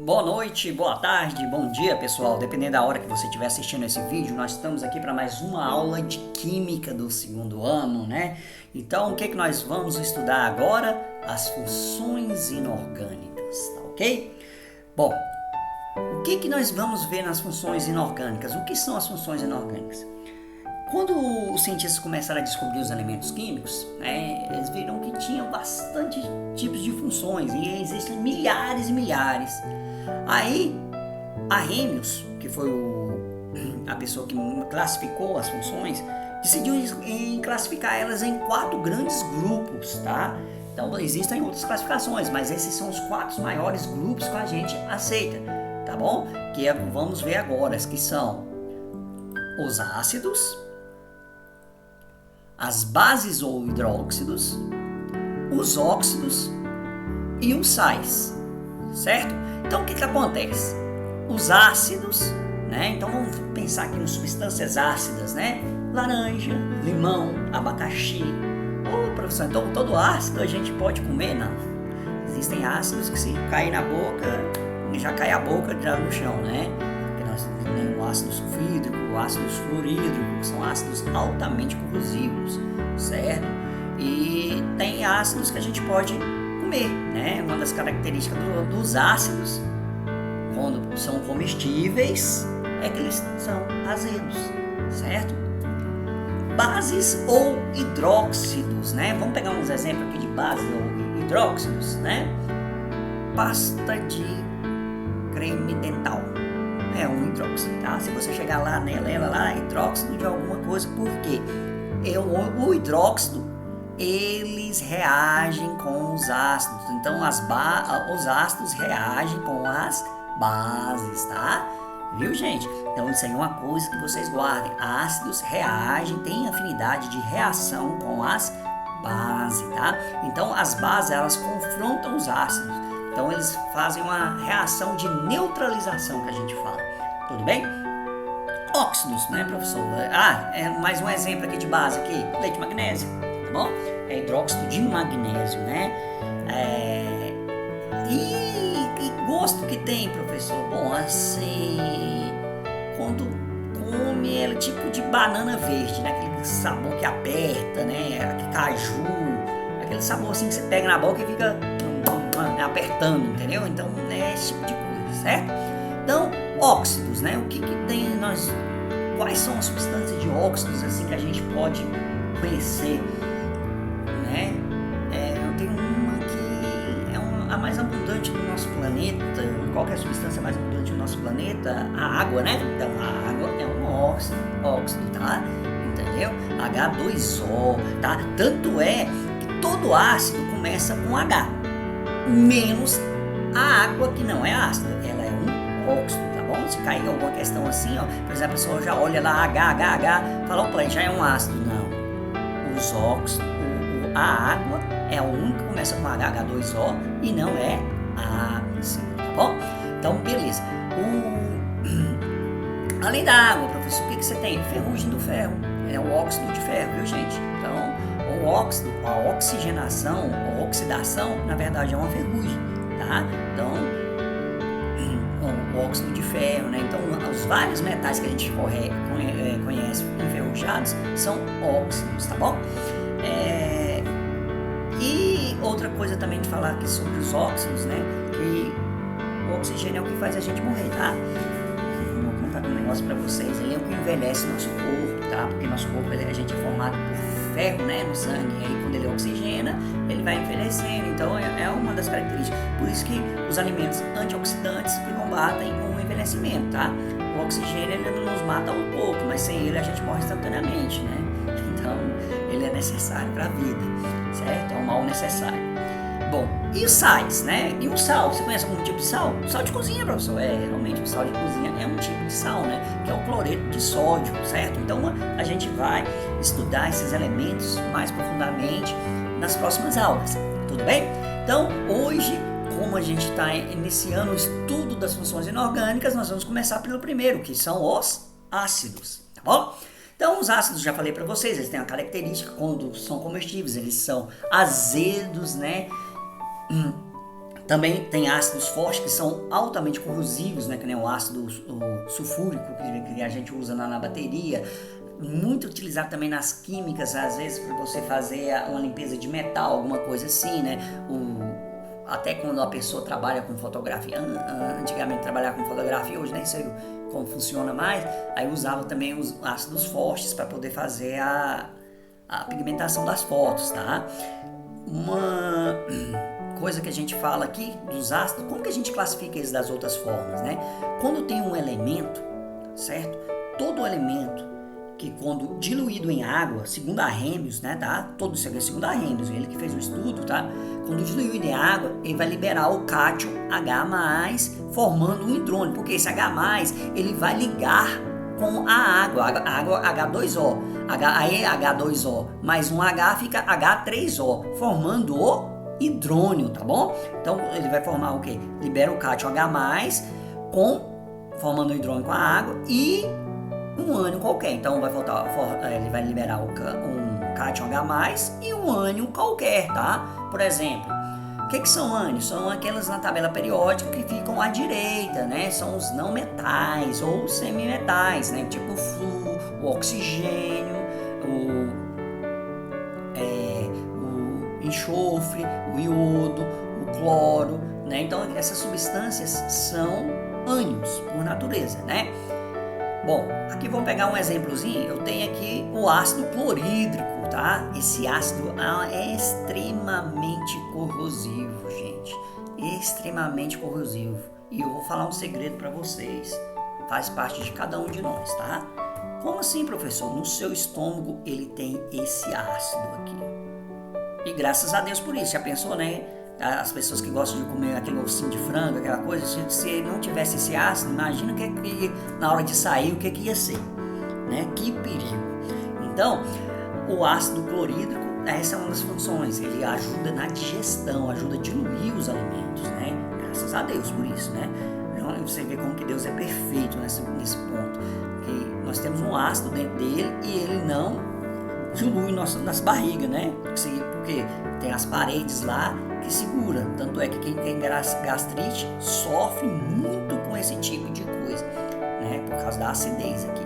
Boa noite, boa tarde, bom dia pessoal, dependendo da hora que você estiver assistindo esse vídeo, nós estamos aqui para mais uma aula de Química do segundo ano, né? Então o que nós vamos estudar agora? As funções inorgânicas, tá ok? Bom, o que nós vamos ver nas funções inorgânicas? O que são as funções inorgânicas? Quando os cientistas começaram a descobrir os elementos químicos, né, eles viram que tinham bastante tipos de funções e existem milhares e milhares. Aí, Arrhenius, que foi a pessoa que classificou as funções, decidiu em classificar elas em 4 grandes grupos, tá? Então existem outras classificações, mas esses são os 4 maiores grupos que a gente aceita, tá bom? Vamos ver agora, que são os ácidos, as bases ou hidróxidos, os óxidos e os sais, certo? Então o que acontece? Os ácidos, né? Então vamos pensar aqui em substâncias ácidas, né? Laranja, limão, abacaxi. Ô professor, então todo ácido a gente pode comer? Não. Existem ácidos que se cair na boca, já cai a boca já no chão, né? O ácido sulfídrico, o ácido fluorídrico, que são ácidos altamente corrosivos, certo? E tem ácidos que a gente pode comer, né? Uma das características dos ácidos, quando são comestíveis, é que eles são azedos, certo? Bases ou hidróxidos, né? Vamos pegar uns exemplos aqui de bases ou hidróxidos, né? Pasta de creme dental. É um hidróxido, tá? Se você chegar lá nela lá, é hidróxido de alguma coisa, por quê? O hidróxido, eles reagem com os ácidos, então os ácidos reagem com as bases, tá? Viu, gente? Então isso aí é uma coisa que vocês guardem. Ácidos reagem, têm afinidade de reação com as bases, tá? Então as bases, elas confrontam os ácidos. Então eles fazem uma reação de neutralização que a gente fala. Tudo bem? Óxidos, né, professor? Mais um exemplo aqui de base aqui. Leite de magnésio, tá bom? É hidróxido de magnésio, né? E gosto que tem, professor? Bom, assim, quando come ela tipo de banana verde, né? Aquele sabor que aperta, né? Aquele caju, aquele sabor assim que você pega na boca e fica apertando, entendeu? Então é esse tipo de coisa, certo? Então, óxidos, né? O que tem quais são as substâncias de óxidos assim que a gente pode conhecer, né? Eu tenho uma que é a mais abundante do nosso planeta. Qual que é a substância mais abundante do nosso planeta? A água, né? Então a água é um óxido, tá? Entendeu? H2O, tá? Tanto é que todo ácido começa com H, menos a água, que não é ácida, ela é um óxido, tá bom? Se cair alguma questão assim, ó, por exemplo, a pessoa já olha lá H, fala, opa, já é um ácido. Não, os óxidos, a água é a única que começa com H2O e não é ácido, tá bom? Então, beleza. Além da água, professor, o que você tem? Ferrugem do ferro, é o óxido de ferro, viu, gente? Então, o óxido, a oxigenação ou oxidação, na verdade é uma ferrugem, tá? Então, o óxido de ferro, né? Então, os vários metais que a gente conhece enferrujados são óxidos, tá bom? E outra coisa também de falar aqui sobre os óxidos, né? Que o oxigênio é o que faz a gente morrer, tá? Vou contar um negócio pra vocês. Ele é o que envelhece nosso corpo, tá? Porque nosso corpo, a gente é formado por ferro, né, no sangue, e aí quando ele oxigena, ele vai envelhecendo, então é uma das características. Por isso que os alimentos antioxidantes que combatem o envelhecimento, tá? O oxigênio, ele não nos mata um pouco, mas sem ele a gente morre instantaneamente, né? Então ele é necessário para a vida, certo? É um mal necessário. Bom, e os sais, né? E o sal, você conhece algum tipo de sal? Sal de cozinha, professor? Realmente o sal de cozinha é um tipo de sal, né? Que é o cloreto de sódio, certo? Então a gente vai estudar esses elementos mais profundamente nas próximas aulas, tudo bem? Então, hoje, como a gente está iniciando o estudo das funções inorgânicas, nós vamos começar pelo primeiro, que são os ácidos, tá bom? Então, os ácidos, já falei para vocês, eles têm a característica, quando são comestíveis, eles são azedos, né? Também tem ácidos fortes que são altamente corrosivos, né? Que nem o ácido sulfúrico que a gente usa na bateria. Muito utilizado também nas químicas, às vezes para você fazer uma limpeza de metal, alguma coisa assim, né? Até quando a pessoa trabalha com fotografia, antigamente trabalhava com fotografia, hoje nem sei como funciona mais, aí usava também os ácidos fortes para poder fazer a pigmentação das fotos, tá? Uma coisa que a gente fala aqui dos ácidos, como que a gente classifica eles das outras formas, né? Quando tem um elemento, certo? Todo elemento que quando diluído em água, segundo Arrhenius, né, tá? Todo isso aqui é segundo Arrhenius, ele que fez o estudo, tá? Quando diluído em água, ele vai liberar o cátion H+, formando um hidrônio, porque esse H+, ele vai ligar com a água H2O, aí H2O mais um H fica H3O, formando o hidrônio, tá bom? Então ele vai formar o que? Libera o cátion H+, formando o hidrônio com a água e um ânion qualquer. Então ele vai liberar um cátion H+, e um ânion qualquer, tá? Por exemplo, o que são ânions? São aquelas na tabela periódica que ficam à direita, né? São os não metais ou semimetais, né? Tipo o flúor, o oxigênio, o enxofre, o iodo, o cloro, né? Então essas substâncias são ânions por natureza, né? Bom, aqui vamos pegar um exemplozinho. Eu tenho aqui o ácido clorídrico, tá? Esse ácido é extremamente corrosivo, gente. Extremamente corrosivo. E eu vou falar um segredo para vocês. Faz parte de cada um de nós, tá? Como assim, professor? No seu estômago ele tem esse ácido aqui. E graças a Deus por isso. Já pensou, né? As pessoas que gostam de comer aquele ossinho de frango, aquela coisa, se não tivesse esse ácido, imagina o que na hora de sair, o que ia ser, né? Que perigo. Então, o ácido clorídrico, essa é uma das funções, ele ajuda na digestão, ajuda a diluir os alimentos, né? Graças a Deus por isso, né? Então, você vê como que Deus é perfeito nesse ponto, que nós temos um ácido dentro dele e ele não dilui nossa barriga, né? Porque tem as paredes lá que segura, tanto é que quem tem gastrite sofre muito com esse tipo de coisa, né, por causa da acidez aqui.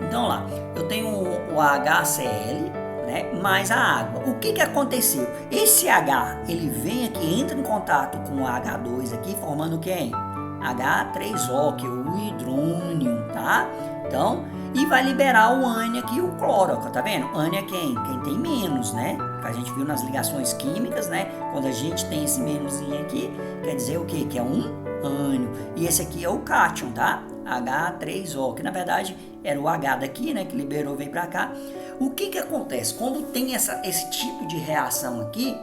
Então lá, eu tenho o HCl, né, mais a água. O que aconteceu? Esse H, ele vem aqui, entra em contato com o H2 aqui, formando quem? H3O, que é o hidrônio, tá? Então, e vai liberar o ânion aqui, o cloro, tá vendo? Ânion é quem? Quem tem menos, né? Que a gente viu nas ligações químicas, né? Quando a gente tem esse menoszinho aqui, quer dizer o quê? Que é um ânion. E esse aqui é o cátion, tá? H3O, que na verdade era o H daqui, né? Que liberou, veio pra cá. O que acontece? Quando tem esse tipo de reação aqui,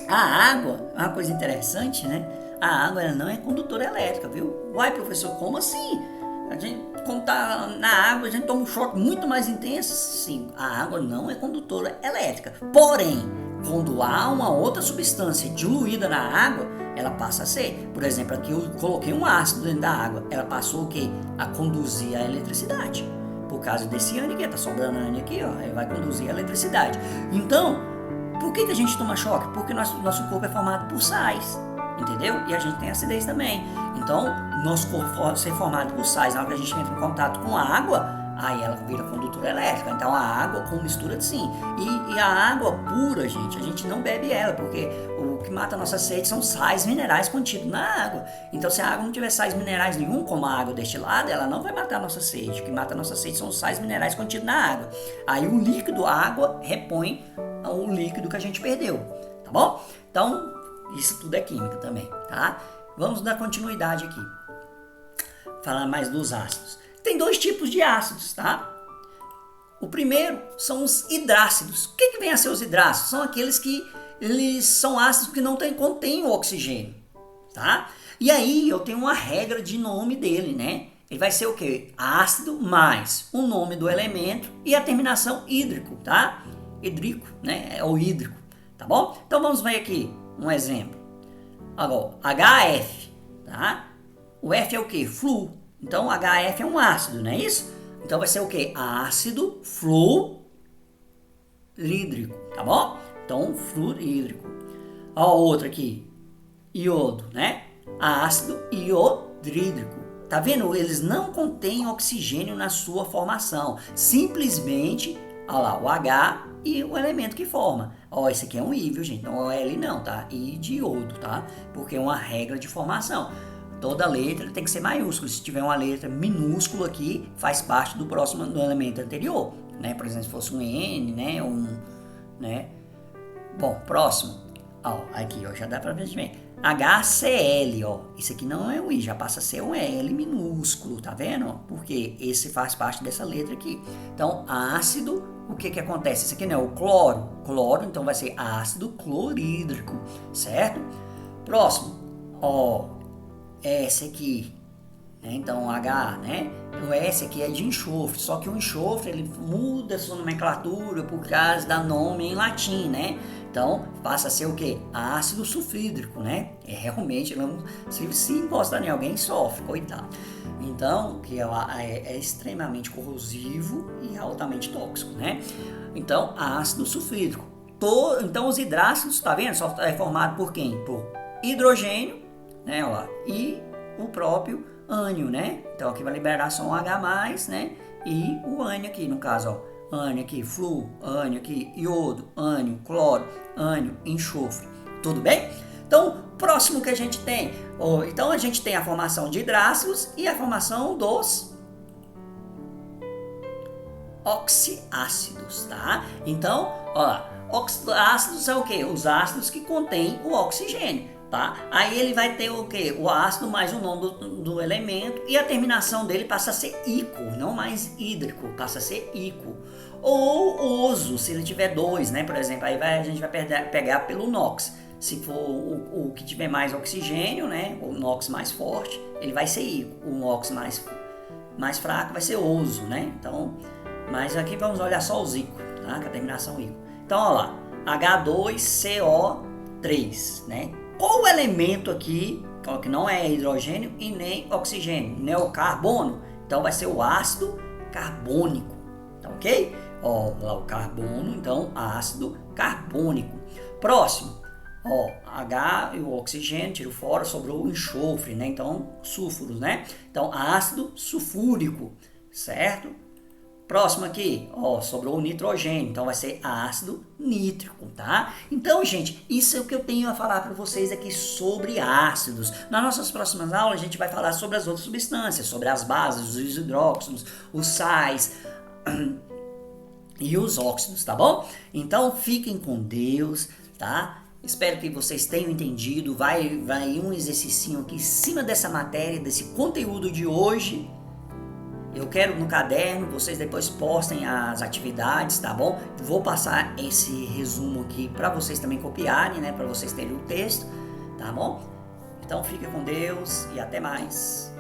a água, uma coisa interessante, né? A água ela não é condutora elétrica, viu? Uai, professor, como assim? A gente, quando tá na água, a gente toma um choque muito mais intenso. Sim, a água não é condutora elétrica. Porém, quando há uma outra substância diluída na água, ela passa a ser. Por exemplo, aqui eu coloquei um ácido dentro da água. Ela passou o quê? A conduzir a eletricidade. Por causa desse ânion aqui, tá sobrando ânion aqui, ó. Ele vai conduzir a eletricidade. Então, por que a gente toma choque? Porque nosso corpo é formado por sais. Entendeu? E a gente tem acidez também. Então, nosso corpo ser formado por sais, na hora que a gente entra em contato com a água, aí ela vira condutora elétrica. Então, a água com mistura de sim. E a água pura, gente, a gente não bebe ela, porque o que mata a nossa sede são sais minerais contidos na água. Então, se a água não tiver sais minerais nenhum, como a água destilada, ela não vai matar a nossa sede. O que mata a nossa sede são os sais minerais contidos na água. Aí o líquido, a água, repõe o líquido que a gente perdeu. Tá bom? Então, isso tudo é química também, tá? Vamos dar continuidade aqui. Falar mais dos ácidos. Tem dois tipos de ácidos, tá? O primeiro são os hidrácidos. O que vem a ser os hidrácidos? São aqueles que eles são ácidos que não contêm o oxigênio, tá? E aí eu tenho uma regra de nome dele, né? Ele vai ser o quê? Ácido mais o nome do elemento e a terminação hídrico, tá? Hídrico, né? Ou hídrico, tá bom? Então vamos ver aqui um exemplo. Agora, HF, tá? O F é o quê? Flu. Então, HF é um ácido, não é isso? Então, vai ser o quê? Ácido fluorídrico, tá bom? Então, fluorídrico. Ó, outro aqui. iodo, né? Ácido iodrídrico. Tá vendo? Eles não contêm oxigênio na sua formação. Simplesmente, olha lá, o H e o elemento que forma. Ó, esse aqui é um I, viu, gente? Não é L não, tá? I de iodo, tá? Porque é uma regra de formação. Toda letra tem que ser maiúscula. Se tiver uma letra minúscula aqui, faz parte do próximo do elemento anterior, né? Por exemplo, se fosse um N, né? Né? Bom, próximo. Ó, aqui, ó, já dá pra ver bem. HCl, ó. Isso aqui não é um I, já passa a ser um L minúsculo, tá vendo? Porque esse faz parte dessa letra aqui. Então, ácido, o que que acontece? Isso aqui não é o cloro. Cloro, então vai ser ácido clorídrico, certo? Próximo, ó, S aqui, né? Então, H, né? O S aqui é de enxofre, só que o enxofre, ele muda a sua nomenclatura por causa da nome em latim, né? Então, passa a ser o quê? Ácido sulfídrico, né? Realmente, se encostar em alguém, sofre, coitado. Então, que é extremamente corrosivo e altamente tóxico, né? Então, ácido sulfídrico. Então, os hidrácidos, tá vendo? Só é formado por quem? Por hidrogênio, né? Ó, e o próprio ânion, né? Então, aqui vai liberar só um H+, né? E o ânion aqui, no caso, ó. Ânion aqui, flúor, ânion aqui, iodo, ânion, cloro, ânion, enxofre. Tudo bem? Então, próximo que a gente tem. Então, a gente tem a formação de hidrácidos e a formação dos oxiácidos, tá? Então, ó, oxiácidos são o quê? Os ácidos que contêm o oxigênio. Tá? Aí ele vai ter o que? O ácido mais o nome do elemento e a terminação dele passa a ser ico, não mais hídrico, passa a ser ico. Ou oso, se ele tiver dois, né? Por exemplo, aí a gente vai pegar pelo NOx. Se for o que tiver mais oxigênio, né? O NOx mais forte, ele vai ser ico. O NOx mais fraco vai ser oso, né? Então, mas aqui vamos olhar só os ico, tá? Com a terminação ico. Então, olha lá, H2CO3, né? Qual o elemento aqui, que não é hidrogênio e nem oxigênio, nem o carbono? Então vai ser o ácido carbônico, tá ok? Ó, lá o carbono, então ácido carbônico. Próximo, ó, H e o oxigênio, tiro fora, sobrou o enxofre, né? Então, sulfuros, né? Então, ácido sulfúrico, certo? Próximo aqui, ó, sobrou o nitrogênio, então vai ser ácido nítrico, tá? Então, gente, isso é o que eu tenho a falar para vocês aqui sobre ácidos. Nas nossas próximas aulas, a gente vai falar sobre as outras substâncias, sobre as bases, os hidróxidos, os sais e os óxidos, tá bom? Então, fiquem com Deus, tá? Espero que vocês tenham entendido. Vai um exercício aqui em cima dessa matéria, desse conteúdo de hoje. Eu quero no caderno, vocês depois postem as atividades, tá bom? Vou passar esse resumo aqui para vocês também copiarem, né? Para vocês terem o texto, tá bom? Então fica com Deus e até mais.